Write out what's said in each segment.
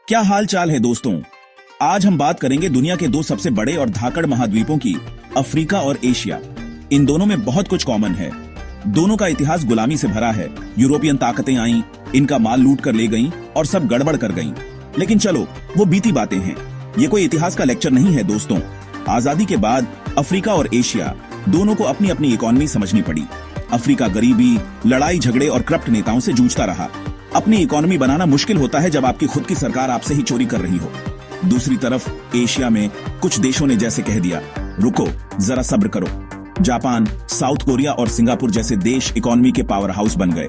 क्या हाल चाल है दोस्तों। आज हम बात करेंगे दुनिया के दो सबसे बड़े और धाकड़ महाद्वीपों की, अफ्रीका और एशिया। इन दोनों में बहुत कुछ कॉमन है। दोनों का इतिहास गुलामी से भरा है। यूरोपियन ताकतें आईं, इनका माल लूट कर ले गईं और सब गड़बड़ कर गईं। लेकिन चलो, वो बीती बातें हैं। ये कोई इतिहास का लेक्चर नहीं है दोस्तों। आजादी के बाद अफ्रीका और एशिया दोनों को अपनी अपनी इकोनॉमी समझनी पड़ी। अफ्रीका गरीबी, लड़ाई झगड़े और करप्ट नेताओं से जूझता रहा। अपनी इकोनॉमी बनाना मुश्किल होता है जब आपकी खुद की सरकार आपसे ही चोरी कर रही हो। दूसरी तरफ एशिया में कुछ देशों ने जैसे कह दिया, रुको जरा सब्र करो। जापान, साउथ कोरिया और सिंगापुर जैसे देश इकोनॉमी के पावर हाउस बन गए।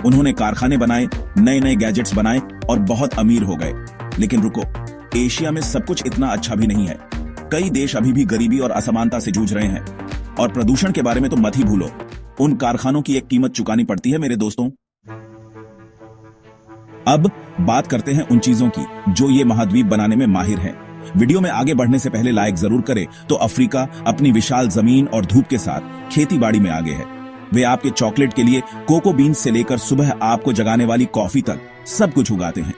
उन्होंने कारखाने बनाए, नए नए गैजेट्स बनाए और बहुत अमीर हो गए। लेकिन रुको, एशिया में सब कुछ इतना अच्छा भी नहीं है। कई देश अभी भी गरीबी और असमानता से जूझ रहे हैं। और प्रदूषण के बारे में तो मत ही भूलो। उन कारखानों की एक कीमत चुकानी पड़ती है मेरे दोस्तों। अब बात करते हैं उन चीजों की जो ये महाद्वीप बनाने में माहिर हैं। वीडियो में आगे बढ़ने से पहले लाइक जरूर करें। तो अफ्रीका अपनी विशाल जमीन और धूप के साथ खेती बाड़ी में आगे है। वे आपके चॉकलेट के लिए कोको बीन्स से लेकर सुबह आपको जगाने वाली कॉफी तक सब कुछ उगाते हैं।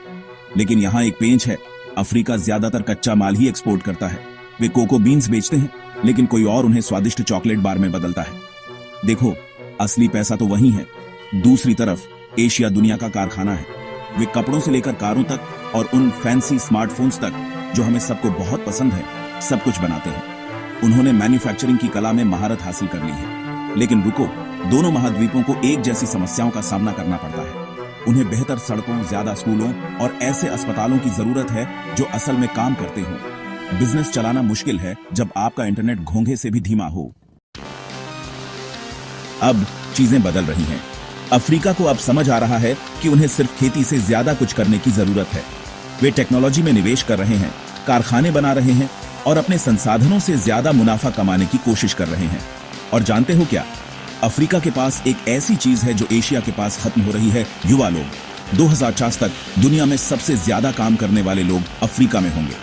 लेकिन यहाँ एक पेंच है। अफ्रीका ज्यादातर कच्चा माल ही एक्सपोर्ट करता है। वे कोको बीन्स बेचते हैं, लेकिन कोई और उन्हें स्वादिष्ट चॉकलेट बार में बदलता है। देखो, असली पैसा तो वही है। दूसरी तरफ एशिया दुनिया का कारखाना है। वे कपड़ों से लेकर कारों तक और उन फैंसी स्मार्टफोन्स तक जो हमें सबको बहुत पसंद है, सब कुछ बनाते हैं। उन्होंने मैन्युफैक्चरिंग की कला में महारत हासिल कर ली है। लेकिन रुको, दोनों महाद्वीपों को एक जैसी समस्याओं का सामना करना पड़ता है। उन्हें बेहतर सड़कों, ज्यादा स्कूलों और ऐसे अस्पतालों की जरूरत है जो असल में काम करते हो। बिजनेस चलाना मुश्किल है जब आपका इंटरनेट घोंघे से भी धीमा हो। अब चीजें बदल रही हैं। अफ्रीका को अब समझ आ रहा है कि उन्हें सिर्फ खेती से ज्यादा कुछ करने की जरूरत है। वे टेक्नोलॉजी में निवेश कर रहे हैं, कारखाने बना रहे हैं और अपने संसाधनों से ज्यादा मुनाफा कमाने की कोशिश कर रहे हैं। और जानते हो क्या, अफ्रीका के पास एक ऐसी चीज है जो एशिया के पास खत्म हो रही है, युवा लोग। 2050 तक दुनिया में सबसे ज्यादा काम करने वाले लोग अफ्रीका में होंगे।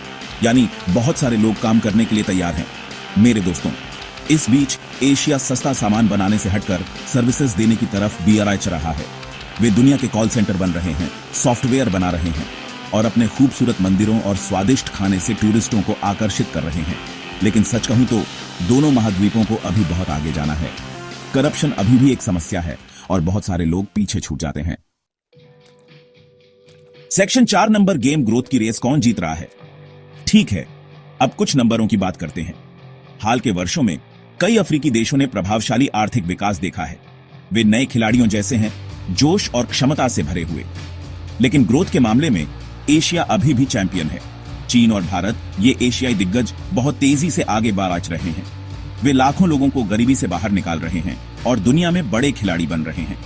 यानी बहुत सारे लोग काम करने के लिए तैयार हैं। मेरे दोस्तों, इस बीच एशिया सस्ता सामान बनाने से हटकर सर्विसेज देने की तरफ BRI रहा है। वे दुनिया के कॉल सेंटर बन रहे हैं, सॉफ्टवेयर बना रहे हैं और अपने खूबसूरत मंदिरों और स्वादिष्ट खाने से टूरिस्टों को आकर्षित कर रहे हैं। लेकिन सच कहूं तो दोनों महाद्वीपों को अभी बहुत आगे जाना है। करप्शन अभी भी एक समस्या है और बहुत सारे लोग पीछे छूट जाते हैं। सेक्शन 4 नंबर गेम ग्रोथ की रेस कौन जीत रहा है। ठीक है, अब कुछ नंबरों की बात करते हैं। हाल के वर्षों में कई अफ्रीकी देशों ने प्रभावशाली आर्थिक विकास देखा है। वे नए खिलाड़ियों जैसे हैं, जोश और क्षमता से भरे हुए। लेकिन ग्रोथ के मामले में एशिया अभी भी चैंपियन है। चीन और भारत, ये एशियाई दिग्गज, बहुत तेजी से आगे बाराच रहे हैं। वे लाखों लोगों को गरीबी से बाहर निकाल रहे हैं और दुनिया में बड़े खिलाड़ी बन रहे हैं।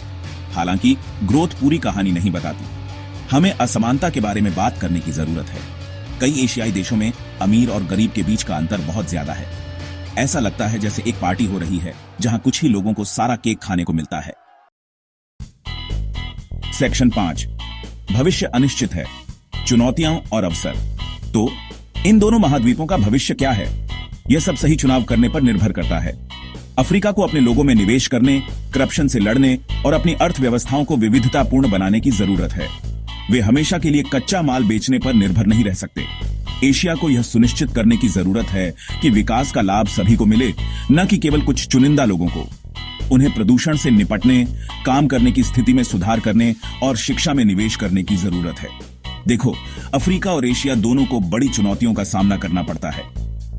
हालांकि ग्रोथ पूरी कहानी नहीं बताती। हमें असमानता के बारे में बात करने की जरूरत है। कई एशियाई देशों में अमीर और गरीब के बीच का अंतर बहुत ज्यादा है। ऐसा लगता है जैसे एक पार्टी हो रही है जहां कुछ ही लोगों को सारा केक खाने को मिलता है। सेक्शन 5, भविष्य अनिश्चित है, चुनौतियां और अवसर। तो इन दोनों महाद्वीपों का भविष्य क्या है? यह सब सही चुनाव करने पर निर्भर करता है। अफ्रीका को अपने लोगों में निवेश करने, करप्शन से लड़ने और अपनी अर्थव्यवस्थाओं को विविधतापूर्ण बनाने की जरूरत है। वे हमेशा के लिए कच्चा माल बेचने पर निर्भर नहीं रह सकते। एशिया को यह सुनिश्चित करने की जरूरत है कि विकास का लाभ सभी को मिले, न कि केवल कुछ चुनिंदा लोगों को। उन्हें प्रदूषण से निपटने, काम करने की स्थिति में सुधार करने और शिक्षा में निवेश करने की जरूरत है। देखो, अफ्रीका और एशिया दोनों को बड़ी चुनौतियों का सामना करना पड़ता है,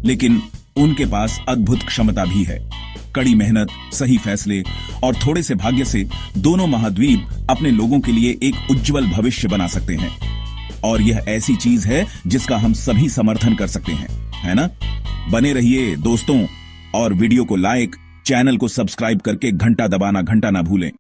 लेकिन उनके पास अद्भुत क्षमता भी है। कड़ी मेहनत, सही फैसले और थोड़े से भाग्य से दोनों महाद्वीप अपने लोगों के लिए एक उज्जवल भविष्य बना सकते हैं। और यह ऐसी चीज है जिसका हम सभी समर्थन कर सकते हैं, है ना? बने रहिए दोस्तों और वीडियो को लाइक, चैनल को सब्सक्राइब करके घंटा दबाना ना भूलें।